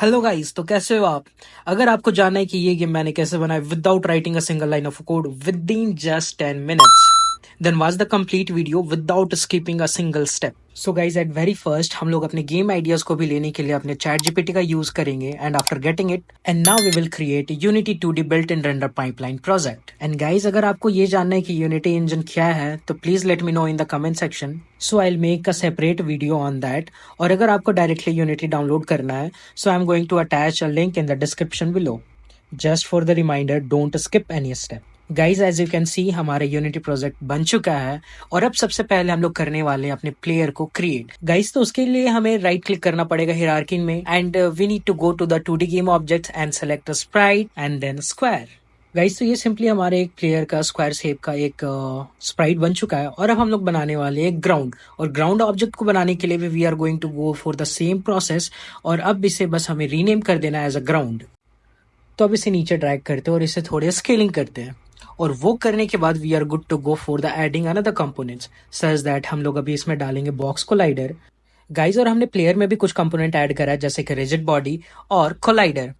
Hello guys, तो कैसे हो आप? अगर आपको जानना है कि ये गेम मैंने कैसे बनाया without writing a single line of code within just 10 minutes, then watch the complete video without skipping a single step. So guys, at very first हम लोग अपने गेम आइडियाज को भी लेने के लिए अपने चैट जीपीटी का यूज करेंगे, and after getting it and now we will create Unity 2D built in render pipeline project. And guys, अगर आपको ये जानना है कि यूनिटी इंजन क्या है तो please let me know in the comment section, so I will make a separate video on that. और अगर आपको डायरेक्टली यूनिटी डाउनलोड करना है, so I'm going to attach a link in the description below. Just for the reminder, don't skip any step. Guys, as you can see हमारा Unity project बन चुका है। और अब सबसे पहले हम लोग करने वाले हैं अपने प्लेयर को क्रिएट। गाइज, तो उसके लिए हमें राइट क्लिक करना पड़ेगा हियरार्की में, and we need to go to the 2D game objects and select a sprite and then square. Guys, तो ये सिंपली हमारे एक प्लेयर का स्क्वायर शेप का एक स्प्राइट बन चुका है। और अब हम लोग बनाने वाले हैं ग्राउंड। और ग्राउंड ऑब्जेक्ट को बनाने के लिए भी we are going to go for the same process. और अब इसे बस हमें रीनेम कर देना है एज अ ग्राउंड। तो अब इसे नीचे ड्रैग करते हैं और इसे थोड़े स्केलिंग करते हैं। और वो करने के बाद we are good to go for the adding another components such that हम लोग अभी इसमें डालेंगे बॉक्स कोलाइडर। गाइज, और हमने प्लेयर में भी कुछ कंपोनेंट ऐड करा है, जैसे कि रिजिड बॉडी और कोलाइडर।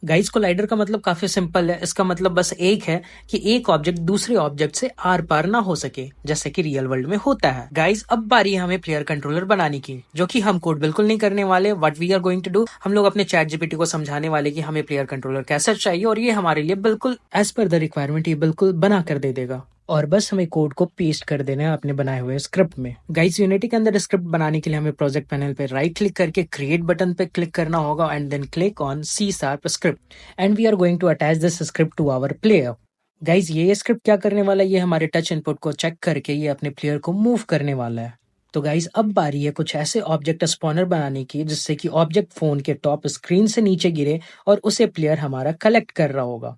गाइज, कोलाइडर का मतलब काफी सिंपल है। इसका मतलब बस एक है कि एक ऑब्जेक्ट दूसरे ऑब्जेक्ट से आर पार ना हो सके, जैसे कि रियल वर्ल्ड में होता है। गाइज, अब बारी है हमें प्लेयर कंट्रोलर बनाने की, जो कि हम कोड बिल्कुल नहीं करने वाले। What we are going to do, हम लोग अपने चैट जीपीटी को समझाने वाले कि हमें प्लेयर कंट्रोलर कैसा चाहिए, और ये हमारे लिए बिल्कुल एज पर द रिक्वायरमेंट ये बिल्कुल बना कर दे देगा। और बस हमें कोड को पेस्ट कर देना है अपने बनाए हुए स्क्रिप्ट में। गाइस, यूनिटी के अंदर स्क्रिप्ट बनाने के लिए हमें प्रोजेक्ट पैनल पे राइट क्लिक करके क्रिएट बटन पे क्लिक करना होगा, and then click on C sharp script, and we are going to attach this script to our player. Guys, ये स्क्रिप्ट क्या करने वाला है, ये हमारे टच इनपुट को चेक करके ये अपने प्लेयर को मूव करने वाला है। तो गाइस, अब बारी है कुछ ऐसे ऑब्जेक्ट स्पॉनर बनाने की जिससे कि ऑब्जेक्ट फोन के टॉप स्क्रीन से नीचे गिरे और उसे प्लेयर हमारा कलेक्ट कर रहा होगा।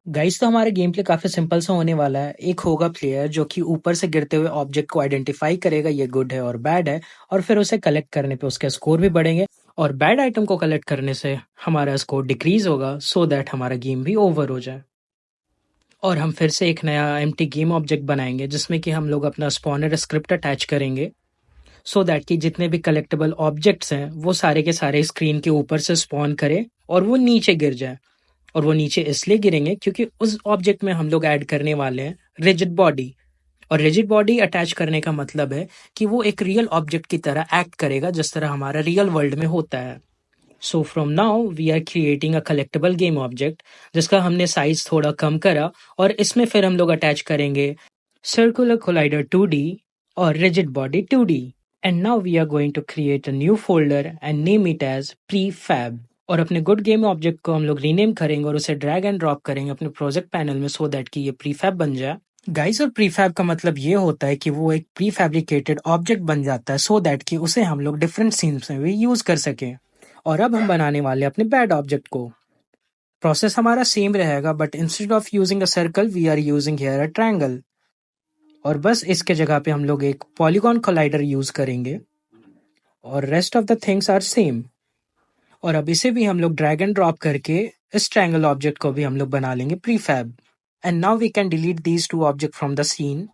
गाइस, तो हमारा गेम प्ले काफी सिंपल सा होने वाला है। एक होगा प्लेयर जो कि ऊपर से गिरते हुए ऑब्जेक्ट को आइडेंटिफाई करेगा, ये गुड है और बैड है, और फिर उसे कलेक्ट करने पे उसके स्कोर भी बढ़ेंगे। और बैड आइटम को कलेक्ट करने से हमारा स्कोर डिक्रीज होगा, सो दैट हमारा गेम भी ओवर हो जाए। और हम फिर से एक नया एम्प्टी गेम ऑब्जेक्ट बनाएंगे जिसमें कि हम लोग अपना स्पॉनर स्क्रिप्ट अटैच करेंगे, सो दैट कि जितने भी कलेक्टेबल ऑब्जेक्ट्स हैं वो सारे के सारे स्क्रीन के ऊपर से स्पॉन करें और वो नीचे गिर जाए। और वो नीचे इसलिए गिरेंगे क्योंकि उस ऑब्जेक्ट में हम लोग ऐड करने वाले हैं रिजिड बॉडी। और रिजिड बॉडी अटैच करने का मतलब है कि वो एक रियल ऑब्जेक्ट की तरह एक्ट करेगा, जिस तरह हमारा रियल वर्ल्ड में होता है। So from now we are creating a collectable game object, जिसका हमने साइज थोड़ा कम करा, और इसमें फिर हम लोग अटैच करेंगे सर्कुलर कोलाइडर 2D और rigid body 2D। And now we are going to create a new folder and name it as prefab. और अपने गुड गेम ऑब्जेक्ट को हम लोग रीनेम करेंगे और उसे ड्रैग एंड ड्रॉप करेंगे अपने प्रोजेक्ट पैनल में, सो दैट कि ये प्रीफैब बन जाए। गाइस, और प्रीफैब का मतलब ये होता है कि वो एक प्रीफैब्रिकेटेड ऑब्जेक्ट बन जाता है, सो दैट कि उसे हम लोग डिफरेंट सीन्स में भी यूज कर सकें। और अब हम बनाने वाले हैं अपने बैड ऑब्जेक्ट को। प्रोसेस हमारा सेम रहेगा, but instead of using a circle we are using here a triangle. और बस इसके जगह पे हम लोग एक पॉलीगॉन कोलाइडर यूज करेंगे, और rest of the things are same. और अब इसे भी हम लोग ड्रैग एंड ड्रॉप करके इस ट्रायंगल ऑब्जेक्ट को भी हम लोग बना लेंगे prefab. And now we can delete these two object from the scene.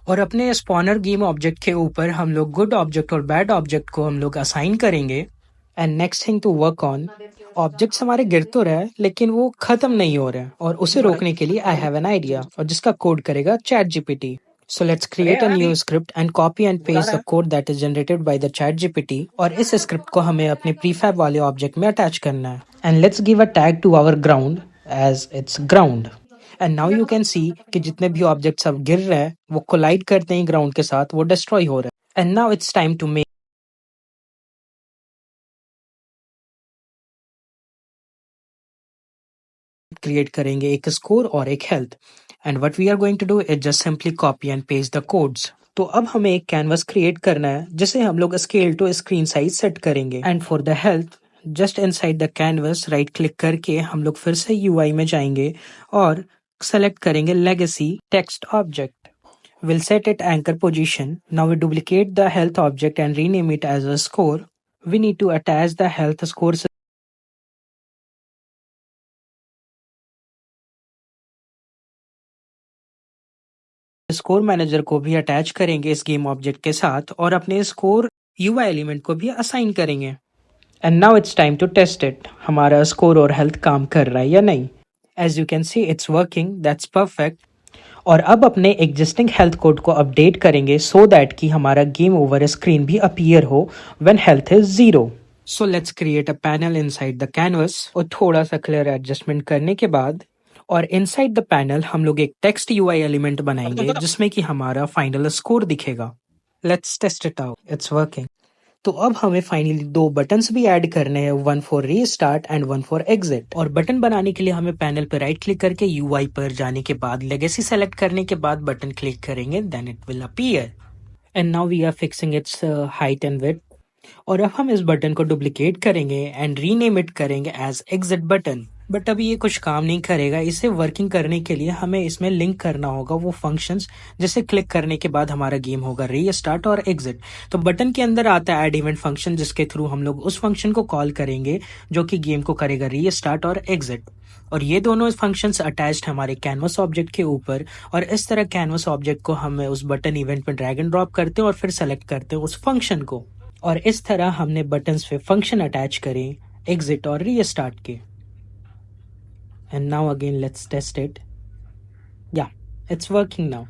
और अपने स्पॉनर गेम ऑब्जेक्ट के ऊपर हम लोग गुड ऑब्जेक्ट और बैड ऑब्जेक्ट को हम लोग असाइन करेंगे। And next thing to work on, objects हमारे गिर तो रहे हैं लेकिन वो खत्म नहीं हो रहे हैं, और उसे रोकने के लिए आई हैव एन आइडिया, और जिसका कोड करेगा chat GPT. So let's create a new script and copy and paste the code that is generated by the chat GPT. और इस स्क्रिप्ट को हमें अपने प्रीफैब वाले ऑब्जेक्ट में अटैच करना है। And let's give a tag to our ground as it's ground. And now you can see कि जितने भी ऑब्जेक्ट्स अब गिर रहे हैं वो कोलाइड करते हैं ग्राउंड के साथ, वो डिस्ट्रॉय हो रहे हैं। And now it's time to make create करेंगे एक स्कोर और एक health. And what we are going to do is just simply copy and paste the codes. तो अब हमें एक कैनवस क्रिएट करना है जिसे हम लोग scale to screen size set करेंगे। And for the health, just inside the canvas right click करके हम लोग फिर से यूआई में जाएंगे और सेलेक्ट करेंगे legacy text object. We'll set it anchor position. Now we duplicate the health object and rename it as a score. We need to attach the health score score manager को भी attach करेंगे इस game object के साथ, और अपने score UI element को भी असाइन करेंगे। And now it's time to test it, हमारा स्कोर और हेल्थ काम कर रहा है या नहीं। As you can see it's working, that's perfect. और अब अपने एग्जिस्टिंग हेल्थ कोड को अपडेट करेंगे सो दैट कि हमारा गेम ओवर स्क्रीन भी अपीयर हो when health is 0। So let's create a panel inside the canvas, और थोड़ा सा कलर एडजस्टमेंट करने के बाद और इनसाइड द पैनल हम लोग एक टेक्स्ट यूआई एलिमेंट बनाएंगे जिसमें कि हमारा फाइनल स्कोर दिखेगा। Let's test it out, it's working. तो अब हमें फाइनली दो बटन्स भी ऐड करने हैं, one for restart and one for exit. और बटन बनाने के लिए हमें पैनल पर राइट क्लिक करके यूआई पर जाने के बाद लेगेसी सेलेक्ट करने के बाद बटन क्लिक करेंगे, then it will appear. And now we are fixing its height and width. और अब हम इस बटन को डुप्लीकेट करेंगे एंड रीनेम इट करेंगे एज एग्जिट बटन। बट अभी ये कुछ काम नहीं करेगा, इसे वर्किंग करने के लिए हमें इसमें लिंक करना होगा वो फंक्शंस जिसे क्लिक करने के बाद हमारा गेम होगा रीस्टार्ट और एग्जिट। तो बटन के अंदर आता है ऐड इवेंट फंक्शन, जिसके थ्रू हम लोग उस फंक्शन को कॉल करेंगे जो कि गेम को करेगा रीस्टार्ट और एग्जिट। और ये दोनों फंक्शंस अटैच्ड हमारे कैनवस ऑब्जेक्ट के ऊपर, और इस तरह कैनवस ऑब्जेक्ट को हम उस बटन इवेंट में ड्रैग एंड ड्रॉप करते हैं और फिर सेलेक्ट करते हैं उस फंक्शन को। और इस तरह हमने बटन्स पे फंक्शन अटैच करें एग्जिट और रीस्टार्ट के। And now again let's test it, या इट्स वर्किंग नाउ।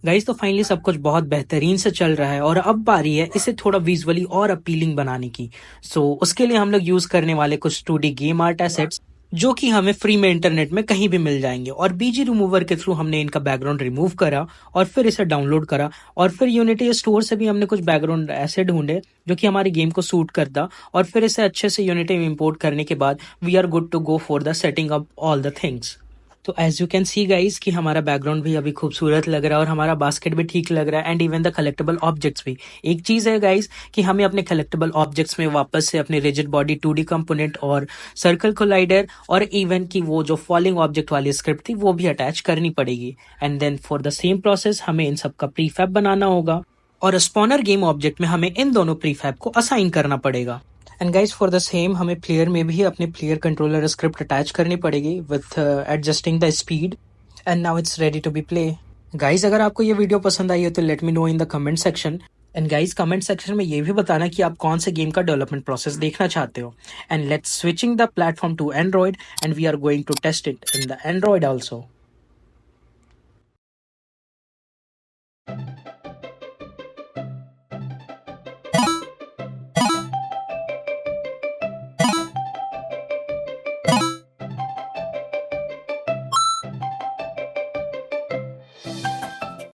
गाइस तो फाइनली सब कुछ बहुत बेहतरीन से चल रहा है, और अब बारी है इसे थोड़ा विजुअली और अपीलिंग बनाने की। सो उसके लिए हम लोग यूज करने वाले कुछ 2D गेम आर्ट एसेट्स जो कि हमें फ्री में इंटरनेट में कहीं भी मिल जाएंगे। और बीजी रिमूवर के थ्रू हमने इनका बैकग्राउंड रिमूव करा और फिर इसे डाउनलोड करा, और फिर यूनिटी स्टोर से भी हमने कुछ बैकग्राउंड ऐसे ढूंढे जो कि हमारी गेम को सूट करता, और फिर इसे अच्छे से यूनिटी में इंपोर्ट करने के बाद we are good to go for the setting up all the things. तो as you can see guys कि हमारा बैकग्राउंड भी अभी खूबसूरत लग रहा है और हमारा बास्केट भी ठीक लग रहा है, and even the collectable objects भी। एक चीज है गाइज कि हमें अपने कलेक्टेबल ऑब्जेक्ट्स में वापस से अपने रिजिड बॉडी 2D कंपोनेंट और सर्कल कोलाइडर और इवन की वो जो फॉलिंग ऑब्जेक्ट वाली स्क्रिप्ट थी वो भी अटैच करनी पड़ेगी। And then for the same process हमें इन सब का प्रीफैब बनाना होगा, और स्पॉनर गेम ऑब्जेक्ट में हमें इन दोनों प्रीफैब को असाइन करना पड़ेगा। And guys for the same हमें प्लेयर में भी अपने प्लेयर कंट्रोलर स्क्रिप्ट अटैच करनी पड़ेगी with adjusting the speed. And now it's ready to be play. Guys अगर आपको ये वीडियो पसंद आई हो तो let me know in the comment section. And guys comment section में ये भी बताना कि आप कौन से गेम का डेवलपमेंट प्रोसेस देखना चाहते हो। And let's switching the platform to Android, and we are going to test it in the Android also.